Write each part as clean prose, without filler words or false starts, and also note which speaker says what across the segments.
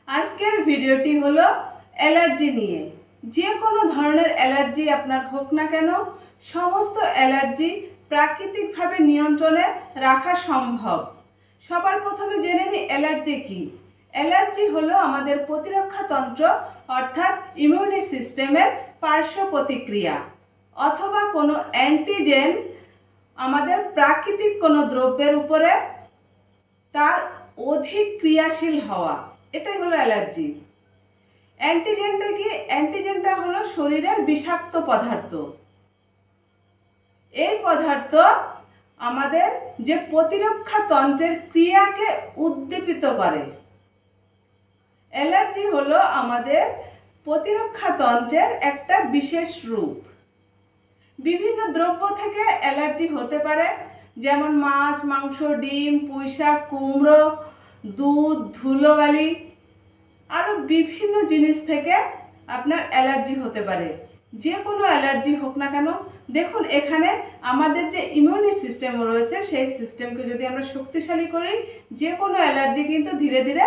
Speaker 1: আজকের ভিডিওটি হলো অ্যালার্জি নিয়ে। যে কোনো ধরনের অ্যালার্জি আপনার হোক না কেন, সমস্ত অ্যালার্জি প্রাকৃতিকভাবে নিয়ন্ত্রণে রাখা সম্ভব। সবার প্রথমে জেনে নিই অ্যালার্জি কী। অ্যালার্জি হলো আমাদের প্রতিরক্ষা তন্ত্র অর্থাৎ ইমিউনি সিস্টেমের পার্শ্ব প্রতিক্রিয়া অথবা কোনো অ্যান্টিজেন আমাদের প্রাকৃতিক কোনো দ্রব্যের উপরে তার অধিক ক্রিয়াশীল হওয়া, এটাই হলো অ্যালার্জি। অ্যান্টিজেনটা কি? অ্যান্টিজেনটা হলো শরীরের বিষাক্ত পদার্থ। এই পদার্থ আমাদের যে প্রতিরক্ষা তন্ত্রের ক্রিয়াকে উদ্দীপিত করে। অ্যালার্জি হলো আমাদের প্রতিরক্ষা তন্ত্রের একটা বিশেষ রূপ। বিভিন্ন দ্রব্য থেকে অ্যালার্জি হতে পারে, যেমন মাছ, মাংস, ডিম, পুঁইশাক, কুমড়ো, দুধ, ধুলোবালি, আরও বিভিন্ন জিনিস থেকে আপনার অ্যালার্জি হতে পারে। যে কোনো অ্যালার্জি হোক না কেন, দেখুন এখানে আমাদের যে ইমিউনি সিস্টেম রয়েছে সেই সিস্টেমকে যদি আমরা শক্তিশালী করি, যে কোনো অ্যালার্জি কিন্তু ধীরে ধীরে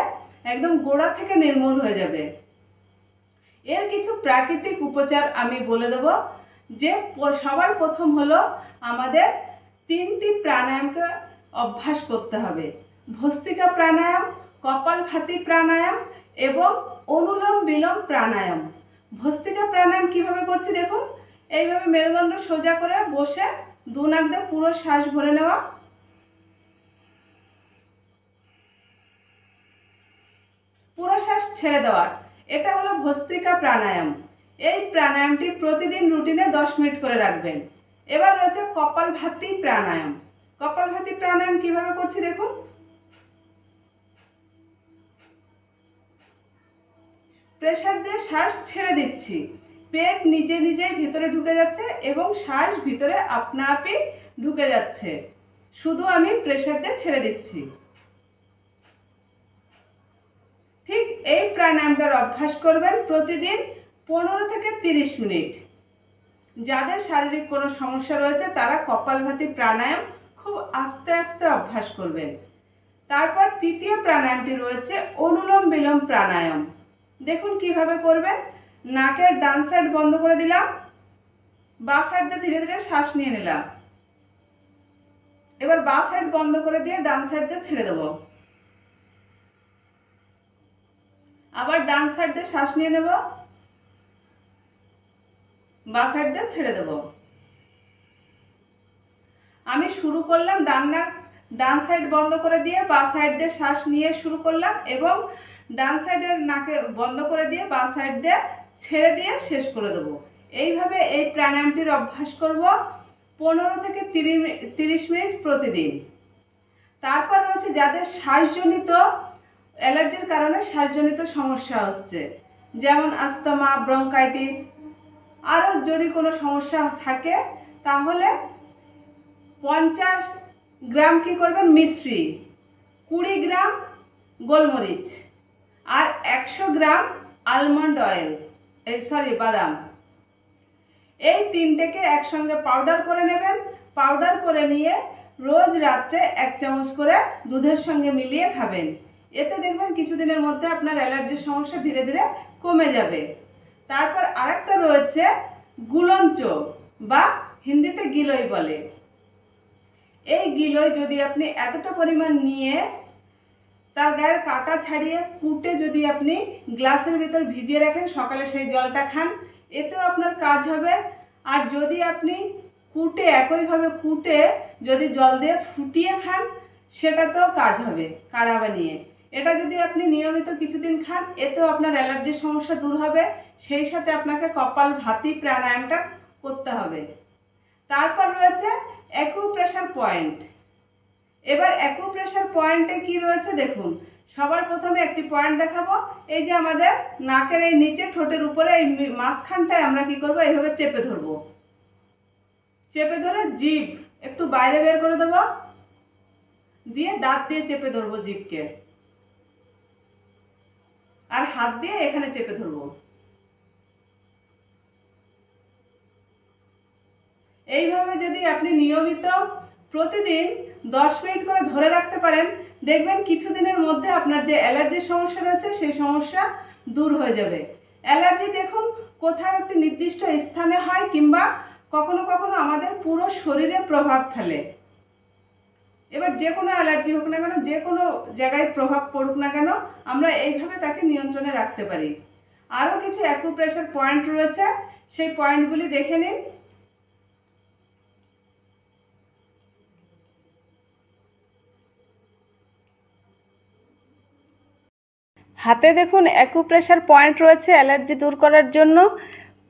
Speaker 1: একদম গোড়া থেকে নির্মূল হয়ে যাবে। এর কিছু প্রাকৃতিক উপচার আমি বলে দেব। যে সবার প্রথম হলো আমাদের 3টি প্রাণায়ামকে অভ্যাস করতে হবে। ভস্ত্রিকা প্রাণায়াম, কপালভাতি প্রাণায়াম এবং অনুলোম বিলোম প্রাণায়াম। ভস্ত্রিকা প্রাণায়াম কিভাবে করছি দেখুন। এইভাবে মেরুদণ্ড সোজা করে বসে দু নাক দিয়ে পুরো শ্বাস ভরে নেওয়া, পুরো শ্বাস ছেড়ে দেওয়া, এটা হলো ভস্ত্রিকা প্রাণায়াম। এই প্রাণায়ামটি প্রতিদিন রুটিনে 10 মিনিট করে রাখবেন। এবার রয়েছে কপালভাতি প্রাণায়াম। কপালভাতি প্রাণায়াম কিভাবে করছি দেখুন। প্রেসার দিয়ে শ্বাস ছেড়ে দিচ্ছি, পেট নিজে নিজেই ভিতরে ঢুকে যাচ্ছে এবং শ্বাস ভিতরে আপনা আপনি ঢুকে যাচ্ছে, শুধু আমি প্রেসার দিয়ে ছেড়ে দিচ্ছি। ঠিক এই প্রাণায়ামটার অভ্যাস করবেন প্রতিদিন 15 থেকে 30 মিনিট। যাদের শারীরিক কোনো সমস্যা রয়েছে তারা কপালভাতি প্রাণায়াম খুব আস্তে আস্তে অভ্যাস করবেন। তারপর তৃতীয় প্রাণায়ামটি রয়েছে অনুলোম বিলোম প্রাণায়াম। দেখুন কিভাবে করবেন। নাকের ডান সাইড বন্ধ করে দিলাম, বাঁ সাইড দিয়ে ধীরে ধীরে শ্বাস নিয়ে নিলাম। এবার বাঁ সাইড বন্ধ করে দিয়ে ডান সাইড দিয়ে ছেড়ে দেবো। আবার ডান সাইড দিয়ে শ্বাস নিয়ে নেব, বাঁ সাইড দিয়ে ছেড়ে দেব। আমি শুরু করলাম ডান সাইড বন্ধ করে দিয়ে বাঁ সাইড দিয়ে শ্বাস নিয়ে শুরু করলাম এবং ডান সাইডের নাকে বন্ধ করে দিয়ে বাঁ সাইড দিয়ে ছেড়ে দিয়ে শেষ করে দেবো। এইভাবে এই প্রাণায়ামটির অভ্যাস করব 15 থেকে 30 মিনিট প্রতিদিন। তারপর রয়েছে যাদের শ্বাসজনিত অ্যালার্জির কারণে শ্বাসজনিত সমস্যা হচ্ছে, যেমন আস্তমা, ব্রঙ্কাইটিস, আরও যদি কোনো সমস্যা থাকে তাহলে 50 গ্রাম কি করবেন মিশ্রি, 20 গ্রাম গোলমরিচ আর 100 গ্রাম আলমন্ড অয়েল, বাদাম, এই তিনটেকে একসঙ্গে পাউডার করে নেবেন। পাউডার করে নিয়ে রোজ রাত্রে 1 চামচ করে দুধের সঙ্গে মিলিয়ে খাবেন। এতে দেখবেন কিছুদিনের মধ্যে আপনার অ্যালার্জির সমস্যা ধীরে ধীরে কমে যাবে। তারপর আরেকটা রয়েছে গুলঞ্চ বা হিন্দিতে গিলই বলে। এই গিলই যদি আপনি এতটা পরিমাণ নিয়ে তার গায়ের কাটা ছাড়িয়ে কুটে যদি আপনি গ্লাসের ভিতর ভিজিয়ে রাখেন, সকালে সেই জলটা খান, এতেও আপনার কাজ হবে। আর যদি আপনি কুটে একইভাবে কুটে যদি জল দিয়ে ফুটিয়ে খান, সেটাতেও কাজ হবে কাড়া বানিয়ে। এটা যদি আপনি নিয়মিত কিছুদিন খান, এতেও আপনার অ্যালার্জির সমস্যা দূর হবে। সেই সাথে আপনাকে কপালভাতি প্রাণায়ামটা করতে হবে। তারপর রয়েছে অ্যাকুপ্রেশার পয়েন্ট। এবার অ্যাকুপ্রেশার পয়েন্টে কি রয়েছে দেখুন। সবার প্রথমে একটি পয়েন্ট দেখাবো। এই যে আমাদের নাকের এই নিচে ঠোঁটের উপরে এই মাঝখানটায় আমরা কি করব, এইভাবে চেপে ধরবো। চেপে ধরে জিভ একটু বাইরে বের করে দেবো, দিয়ে দাঁত দিয়ে চেপে ধরবো জিভকে, আর হাত দিয়ে এখানে চেপে ধরবো। এইভাবে যদি আপনি নিয়মিত প্রতিদিন 10 মিনিট করে ধরে রাখতে পারেন, দেখবেন কিছুদিনের মধ্যে আপনার যে অ্যালার্জির সমস্যা রয়েছে সেই সমস্যা দূর হয়ে যাবে। অ্যালার্জি দেখুন কোথাও একটি নির্দিষ্ট স্থানে হয় কিংবা কখনো কখনো আমাদের পুরো শরীরে প্রভাব ফেলে। এবার যে কোনো অ্যালার্জি হোক না কেন, যে কোনো জায়গায় প্রভাব পড়ুক না কেন, আমরা এইভাবে তাকে নিয়ন্ত্রণে রাখতে পারি। আরও কিছু অ্যাকুপ্রেশার পয়েন্ট রয়েছে, সেই পয়েন্টগুলি দেখে নিন। হাতে দেখুন অ্যাকুপ্রেশার পয়েন্ট রয়েছে অ্যালার্জি দূর করার জন্য।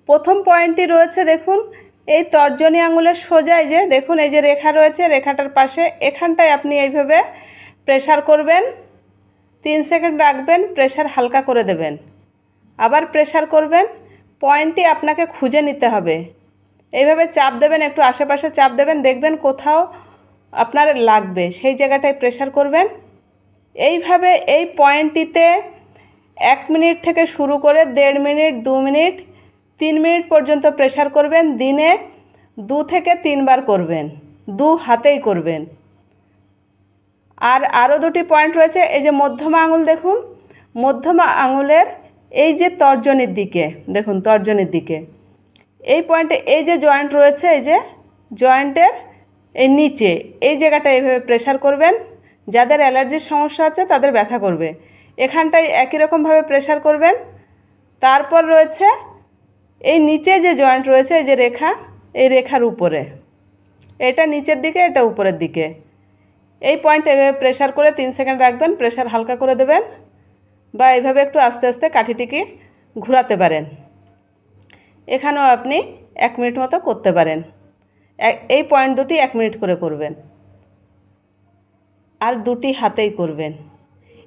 Speaker 1: প্রথম পয়েন্টটি রয়েছে দেখুন এই তর্জনী আঙুলের সোজা, এই যে দেখুন এই যে রেখা রয়েছে, রেখাটার পাশে এখানটায় আপনি এইভাবে প্রেসার করবেন, 3 সেকেন্ড রাখবেন, প্রেসার হালকা করে দেবেন, আবার প্রেসার করবেন। পয়েন্টটি আপনাকে খুঁজে নিতে হবে, এইভাবে চাপ দেবেন, একটু আশেপাশে চাপ দেবেন, দেখবেন কোথাও আপনার লাগবে, সেই জায়গাটায় প্রেসার করবেন। এইভাবে এই পয়েন্টটিতে 1 মিনিট থেকে শুরু করে 1.5 মিনিট, 2 মিনিট, 3 মিনিট পর্যন্ত প্রেসার করবেন। দিনে 2 থেকে 3 বার করবেন, 2 হাতেই করবেন। আর আরও 2টি পয়েন্ট রয়েছে, এই যে মধ্যমা আঙুল দেখুন, মধ্যমা আঙুলের এই যে তর্জনীর দিকে দেখুন, তর্জনীর দিকে এই পয়েন্টে এই যে জয়েন্ট রয়েছে, এই যে জয়েন্টের এই নিচে এই জায়গাটা এইভাবে প্রেসার করবেন। যাদের অ্যালার্জির সমস্যা আছে তাদের ব্যথা করবে, এখানটায় একই রকমভাবে প্রেসার করবেন। তারপর রয়েছে এই নিচে যে জয়েন্ট রয়েছে, এই যে রেখা, এই রেখার উপরে, এটা নিচের দিকে, এটা উপরের দিকে, এই পয়েন্টে এভাবে প্রেসার করে 3 সেকেন্ড রাখবেন, প্রেসার হালকা করে দেবেন, বা এইভাবে একটু আস্তে আস্তে কাঠিটিকে ঘোরাতে পারেন। এখানেও আপনি 1 মিনিট মতো করতে পারেন। এই পয়েন্ট দুটি 1 মিনিট করে করবেন, আর 2টি হাতেই করবেন।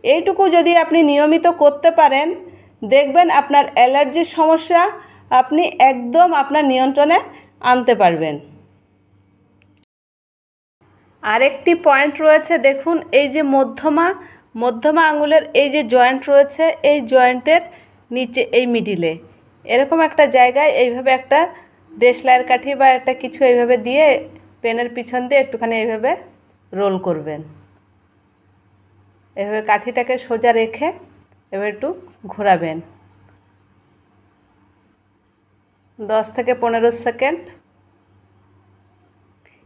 Speaker 1: এইটুকু যদি আপনি নিয়মিত করতে পারেন, দেখবেন আপনার অ্যালার্জির সমস্যা আপনি একদম আপনার নিয়ন্ত্রণে আনতে পারবেন। আরেকটি পয়েন্ট রয়েছে দেখুন, এই যে মধ্যমা আঙুলের এই যে জয়েন্ট রয়েছে, এই জয়েন্টের নিচে এই মিডিলে এরকম একটা জায়গায় এইভাবে একটা দেশলাইয়ের কাঠি বা একটা কিছু এইভাবে দিয়ে পেনের পিছন দিয়ে একটুখানি এইভাবে রোল করবেন। এভাবে কাঠিটাকে সোজা রেখে এবার একটু ঘোরাবেন 10 থেকে 15 সেকেন্ড।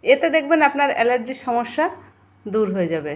Speaker 1: এতে দেখবেন আপনার অ্যালার্জির সমস্যা দূর হয়ে যাবে।